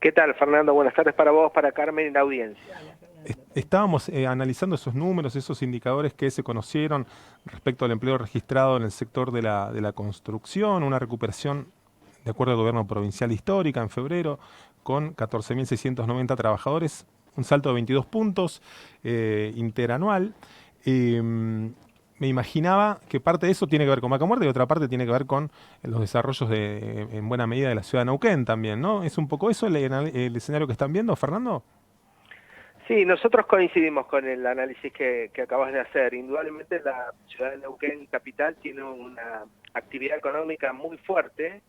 ¿Qué tal, Fernando? Buenas tardes para vos, para Carmen y la audiencia. Estábamos analizando esos números, esos indicadores que se conocieron respecto al empleo registrado en el sector de la construcción, una recuperación de acuerdo al gobierno provincial histórica en febrero, con 14.690 trabajadores, un salto de 22 puntos interanual. Me imaginaba que parte de eso tiene que ver con Vaca Muerta y otra parte tiene que ver con los desarrollos en buena medida de la ciudad de Neuquén también, ¿no? ¿Es un poco eso el escenario que están viendo, Fernando? Sí, nosotros coincidimos con el análisis que acabas de hacer. Indudablemente la ciudad de Neuquén capital tiene una actividad económica muy fuerte,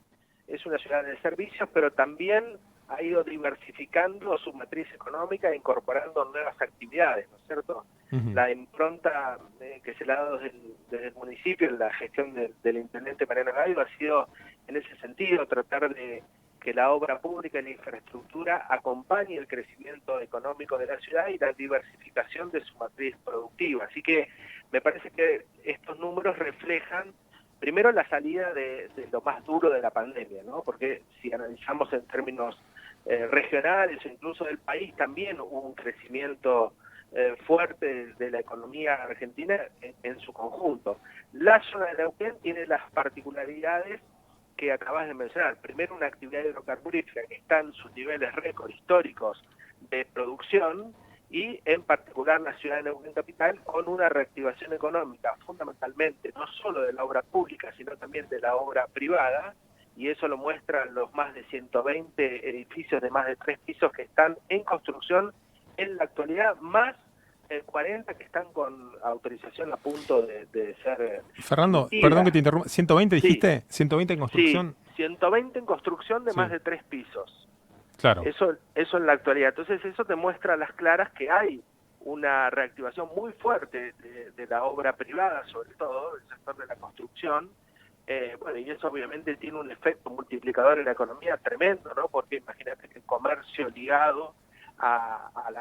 es una ciudad de servicios, pero también ha ido diversificando su matriz económica e incorporando nuevas actividades, ¿no es cierto? Ujú. La impronta que se le ha dado desde el municipio en la gestión del intendente Mariano Gallo ha sido en ese sentido tratar de que la obra pública y la infraestructura acompañe el crecimiento económico de la ciudad y la diversificación de su matriz productiva. Así que me parece que estos números reflejan primero la salida de lo más duro de la pandemia, ¿no? Porque si analizamos en términos regionales o incluso del país, también hubo un crecimiento fuerte de la economía argentina en su conjunto. La zona de Neuquén tiene las particularidades que acabas de mencionar. Primero, una actividad hidrocarburífera que está en sus niveles récord históricos de producción y en particular la ciudad de Neuquén Capital con una reactivación económica fundamentalmente no solo de la obra pública sino también de la obra privada, y eso lo muestran los más de 120 edificios de más de 3 pisos que están en construcción en la actualidad, más 40 que están con autorización a punto de ser Fernando, perdón que emitidas. te interrumpa. ¿120 Sí, dijiste? ¿120 en sí, construcción? 120 en construcción de más Sí, de 3 pisos. claro. Eso en la actualidad. Entonces eso te muestra a las claras que hay una reactivación muy fuerte de la obra privada, sobre todo del sector de la construcción. Bueno, y eso obviamente tiene un efecto multiplicador en la economía tremendo, ¿no? Porque imagínate que el comercio ligado a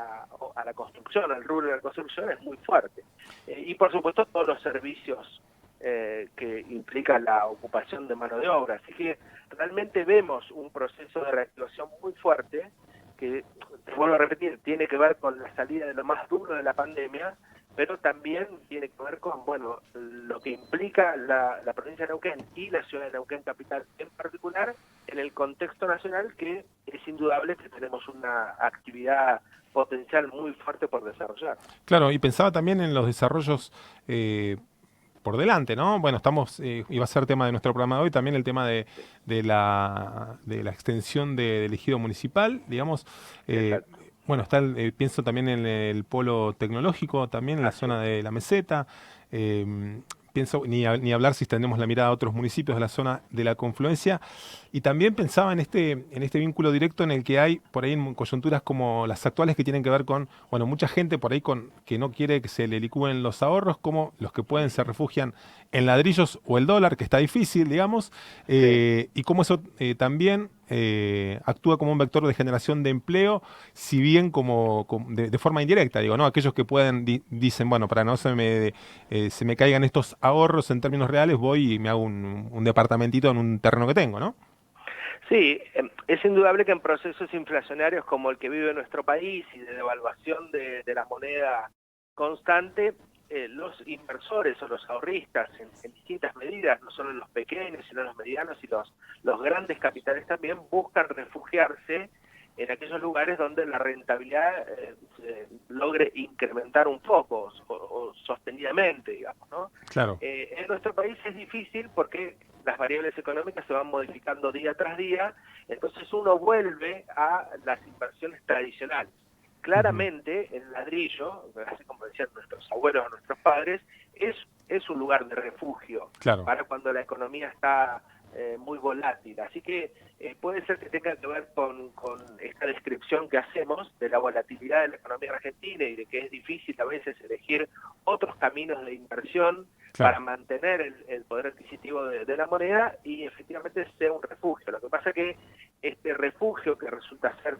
la construcción, al rubro de la construcción, es muy fuerte. Y por supuesto todos los servicios que implica la ocupación de mano de obra. Así que realmente vemos un proceso de reactivación muy fuerte que, te vuelvo a repetir, tiene que ver con la salida de lo más duro de la pandemia, pero también tiene que ver con, bueno, lo que implica la provincia de Neuquén y la ciudad de Neuquén capital en particular en el contexto nacional, que es indudable que tenemos una actividad potencial muy fuerte por desarrollar. Claro, y pensaba también en los desarrollos por delante, ¿no? Bueno, iba a ser tema de nuestro programa de hoy, también el tema Sí, de la extensión del ejido municipal, digamos. eh, exacto, bueno, pienso también en el polo tecnológico, también en la así es. zona de la meseta. eh, Pienso, ni hablar si extendemos la mirada a otros municipios de la zona de la confluencia. Y también pensaba en este vínculo directo en el que hay por ahí en coyunturas como las actuales que tienen que ver con, bueno, mucha gente por ahí que no quiere que se le licúen los ahorros, como los que pueden se refugian en ladrillos o el dólar, que está difícil, digamos, Sí. y cómo eso también actúa como un vector de generación de empleo, si bien de forma indirecta, digo, ¿no? Aquellos que pueden, dicen, bueno, para no se me caigan estos ahorros en términos reales, voy y me hago un departamentito en un terreno que tengo, ¿no? Sí, es indudable que en procesos inflacionarios como el que vive nuestro país y de devaluación de la moneda constante, los inversores o los ahorristas en distintas medidas, no solo los pequeños, sino los medianos y los grandes capitales también buscan refugiarse en aquellos lugares donde la rentabilidad se logre incrementar un poco o sostenidamente, digamos, ¿no? Claro. En nuestro país es difícil porque las variables económicas se van modificando día tras día, entonces uno vuelve a las inversiones tradicionales. Ujú. Claramente el ladrillo, así como decían nuestros abuelos o nuestros padres, es un lugar de refugio Claro. para cuando la economía está muy volátil. Así que puede ser que tenga que ver con esta descripción que hacemos de la volatilidad de la economía argentina y de que es difícil a veces elegir otros caminos de inversión Claro. para mantener el poder adquisitivo de la moneda y efectivamente sea un refugio. Lo que pasa es que este refugio que resulta ser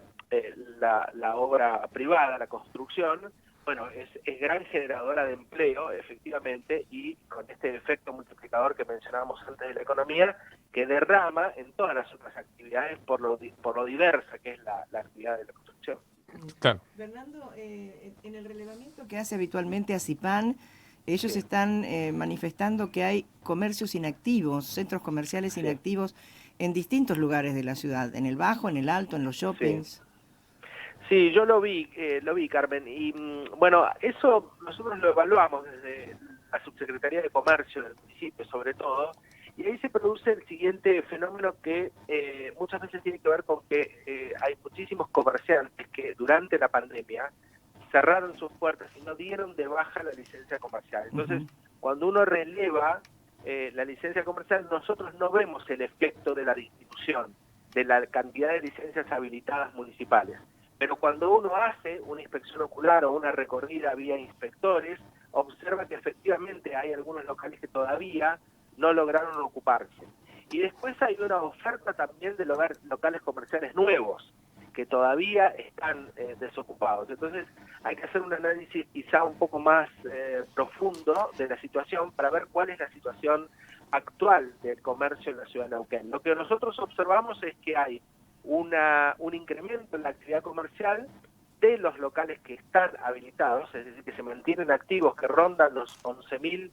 la obra privada, la construcción, bueno, es gran generadora de empleo, efectivamente, y con este efecto multiplicador que mencionábamos antes de la economía, que derrama en todas las otras actividades por lo diversa que es la actividad de la construcción. Claro. Fernando, en el relevamiento que hace habitualmente ACIPAN, ellos están manifestando que hay comercios inactivos, centros comerciales inactivos en distintos lugares de la ciudad, en el Bajo, en el Alto, en los shoppings. Sí, yo lo vi, Carmen, y bueno, eso nosotros lo evaluamos desde la Subsecretaría de Comercio del municipio, sobre todo, y ahí se produce el siguiente fenómeno que muchas veces tiene que ver con que hay muchísimos comerciantes que durante la pandemia cerraron sus puertas y no dieron de baja la licencia comercial. Entonces, cuando uno releva la licencia comercial, nosotros no vemos el efecto de la distribución, de la cantidad de licencias habilitadas municipales. Pero cuando uno hace una inspección ocular o una recorrida vía inspectores, observa que efectivamente hay algunos locales que todavía no lograron ocuparse. Y después hay una oferta también de locales comerciales nuevos, que todavía están desocupados. Entonces hay que hacer un análisis quizá un poco más profundo de la situación para ver cuál es la situación actual del comercio en la ciudad de Neuquén. Lo que nosotros observamos es que hay un incremento en la actividad comercial de los locales que están habilitados, es decir, que se mantienen activos, que rondan los 11.000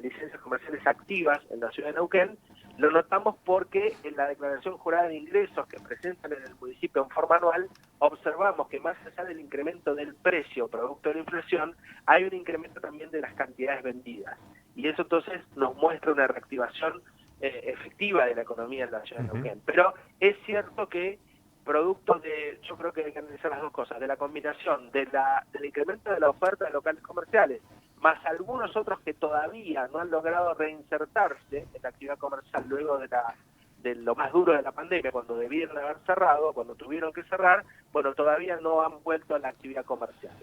licencias comerciales activas en la ciudad de Neuquén. Lo notamos porque en la declaración jurada de ingresos que presentan en el municipio en forma anual, observamos que más allá del incremento del precio producto de la inflación, hay un incremento también de las cantidades vendidas. Y eso entonces nos muestra una reactivación efectiva de la economía en la ciudad de Neuquén. Pero es cierto que producto de, yo creo que hay que analizar las dos cosas, de la combinación del incremento de la oferta de locales comerciales, más algunos otros que todavía no han logrado reinsertarse en la actividad comercial luego de lo más duro de la pandemia, cuando debieron haber cerrado, cuando tuvieron que cerrar, bueno, todavía no han vuelto a la actividad comercial.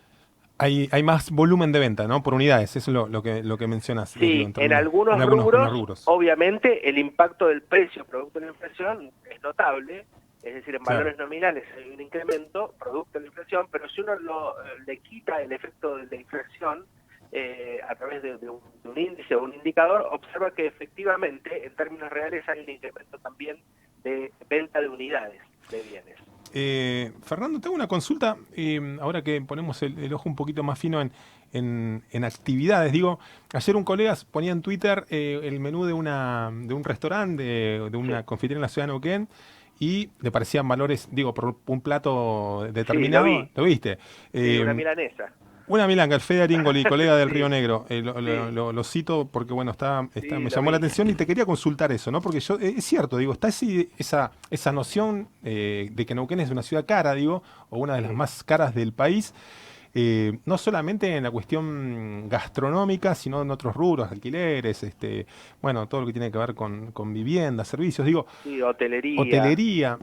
Hay más volumen de venta, ¿no? Por unidades, eso es lo que mencionas. Sí, en algunos rubros, obviamente, el impacto del precio producto de la inflación es notable, es decir, en valores nominales hay un incremento producto de la inflación, pero si uno le quita el efecto de la inflación a través de un índice o un indicador, observa que efectivamente, en términos reales, hay un incremento también de venta de unidades de bienes. Fernando, tengo una consulta, ahora que ponemos el ojo un poquito más fino en actividades. Digo, ayer un colega ponía en Twitter el menú de un restaurante, de una confitería en la ciudad de Neuquén, y le parecían valores, digo, por un plato determinado. Sí, ¿Lo viste? Sí, una milanesa. Una milanga, el Fede Aringoli, colega del Río Negro. Lo cito porque, bueno, me llamó la atención y te quería consultar eso, ¿no? Porque es cierto, digo, está esa noción de que Neuquén es una ciudad cara, digo, o una de las más caras del país, no solamente en la cuestión gastronómica, sino en otros rubros, alquileres, bueno, todo lo que tiene que ver con vivienda, servicios, digo. Sí, hotelería.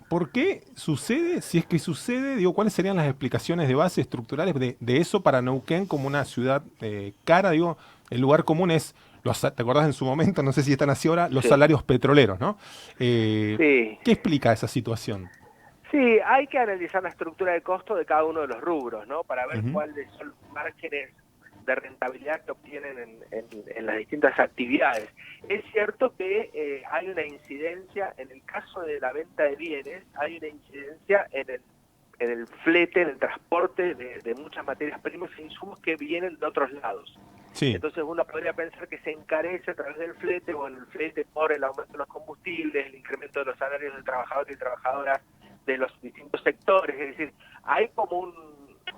¿Por qué sucede? Si es que sucede, digo, ¿cuáles serían las explicaciones de base estructurales de eso para Neuquén como una ciudad cara? Digo, el lugar común es, ¿te acordás en su momento? No sé si están así ahora, los salarios petroleros, ¿no? ¿Qué explica esa situación? Sí, hay que analizar la estructura de costo de cada uno de los rubros, ¿no? Para ver cuáles son los márgenes de rentabilidad que obtienen en las distintas actividades. Es cierto que hay una incidencia, en el caso de la venta de bienes, hay una incidencia en el flete, en el transporte de muchas materias primas e insumos que vienen de otros lados. Sí. Entonces uno podría pensar que se encarece a través del flete o en el flete por el aumento de los combustibles, el incremento de los salarios de trabajadores y trabajadoras de los distintos sectores. Es decir, hay como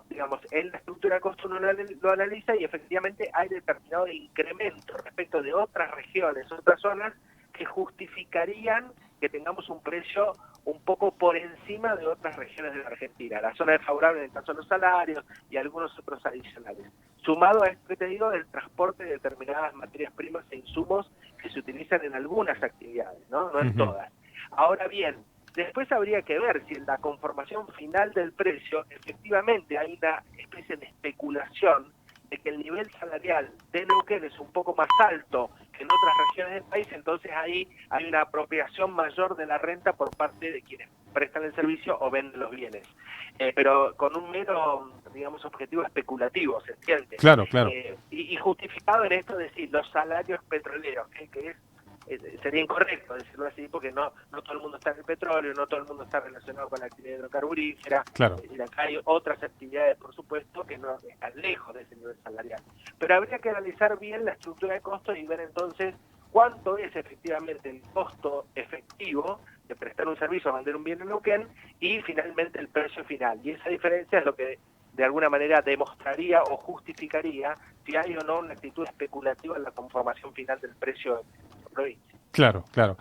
digamos, en la estructura de costo uno lo analiza y efectivamente hay determinado incremento respecto de otras regiones, otras zonas que justificarían que tengamos un precio un poco por encima de otras regiones de la Argentina. La zona es favorable en el caso de los salarios y algunos otros adicionales. Sumado a esto que te digo del transporte de determinadas materias primas e insumos que se utilizan en algunas actividades, no en todas. Ahora bien, después habría que ver si en la conformación final del precio efectivamente hay una especie de especulación de que el nivel salarial de Neuquén es un poco más alto que en otras regiones del país, entonces ahí hay una apropiación mayor de la renta por parte de quienes prestan el servicio o venden los bienes. Pero con un mero, digamos, objetivo especulativo, ¿se entiende? Claro, claro. Y justificado en esto de decir, los salarios petroleros, que es sería incorrecto decirlo así, porque no todo el mundo está en el petróleo, no todo el mundo está relacionado con la actividad hidrocarburífera. Claro. Y acá hay otras actividades, por supuesto, que no están lejos de ese nivel salarial. Pero habría que analizar bien la estructura de costos y ver entonces cuánto es efectivamente el costo efectivo de prestar un servicio o vender un bien en Neuquén y finalmente el precio final. Y esa diferencia es lo que de alguna manera demostraría o justificaría si hay o no una actitud especulativa en la conformación final del precio de la provincia. Claro, claro.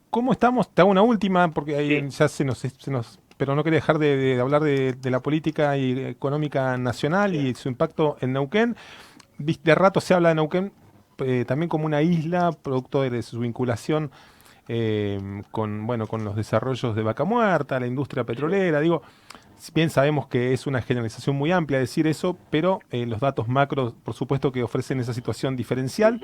¿Cómo estamos? Te hago una última, porque ahí Sí. ya pero no quería dejar de hablar de la política y económica nacional Sí. y su impacto en Neuquén. De rato se habla de Neuquén también como una isla, producto de su vinculación con los desarrollos de Vaca Muerta, la industria petrolera. Digo, si bien sabemos que es una generalización muy amplia decir eso, pero los datos macros, por supuesto, que ofrecen esa situación diferencial.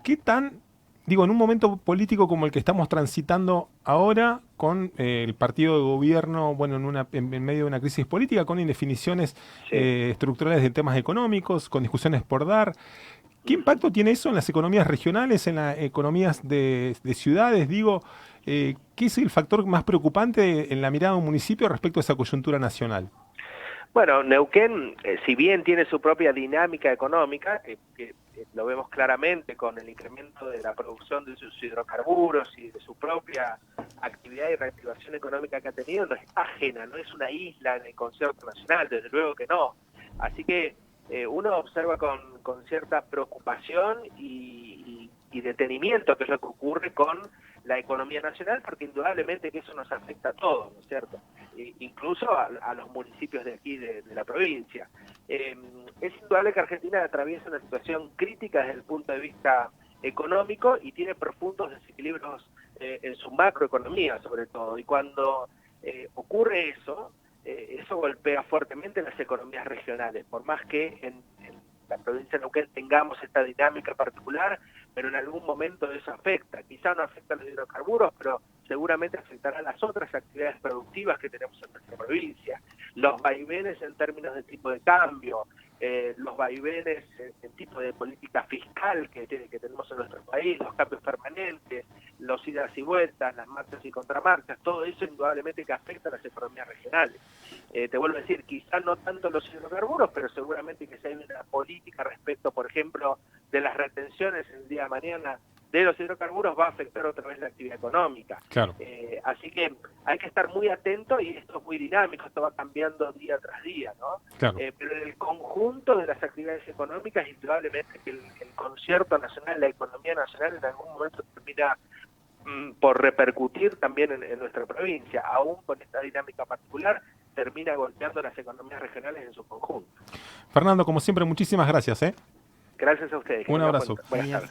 ¿Qué tan, digo, en un momento político como el que estamos transitando ahora, con el partido de gobierno, bueno, en medio de una crisis política, con indefiniciones estructurales de temas económicos, con discusiones por dar, ¿qué impacto tiene eso en las economías regionales, en las economías de ciudades? Digo, ¿qué es el factor más preocupante en la mirada de un municipio respecto a esa coyuntura nacional? Bueno, Neuquén, si bien tiene su propia dinámica económica, que lo vemos claramente con el incremento de la producción de sus hidrocarburos y de su propia actividad y reactivación económica que ha tenido, no es ajena, no es una isla en el concierto nacional, desde luego que no. Así que uno observa con cierta preocupación y detenimiento qué es lo que ocurre con la economía nacional, porque indudablemente que eso nos afecta a todos, ¿no es cierto? Incluso a los municipios de aquí, de la provincia. Es indudable que Argentina atraviesa una situación crítica desde el punto de vista económico y tiene profundos desequilibrios en su macroeconomía, sobre todo. Y cuando ocurre eso, eso golpea fuertemente las economías regionales, por más que en la provincia de Neuquén tengamos esta dinámica particular, pero en algún momento eso afecta. Quizá no afecta a los hidrocarburos, pero seguramente afectará a las otras actividades productivas que tenemos en nuestra provincia. Los vaivenes en términos de tipo de cambio, los vaivenes en tipo de política fiscal que tenemos en nuestro país, los cambios permanentes, los idas y vueltas, las marchas y contramarchas, todo eso indudablemente que afecta a las economías regionales. Te vuelvo a decir, quizás no tanto los hidrocarburos, pero seguramente que si hay una política respecto, por ejemplo, de las retenciones el día de mañana de los hidrocarburos, va a afectar otra vez la actividad económica. Claro. Así que hay que estar muy atento y esto es muy dinámico, esto va cambiando día tras día, ¿no? Claro. Pero en el conjunto de las actividades económicas, indudablemente que el concierto nacional, la economía nacional en algún momento termina por repercutir también en nuestra provincia, aún con esta dinámica particular, termina golpeando las economías regionales en su conjunto. Fernando, como siempre, muchísimas gracias. Gracias a ustedes. Un abrazo. Buenas tardes.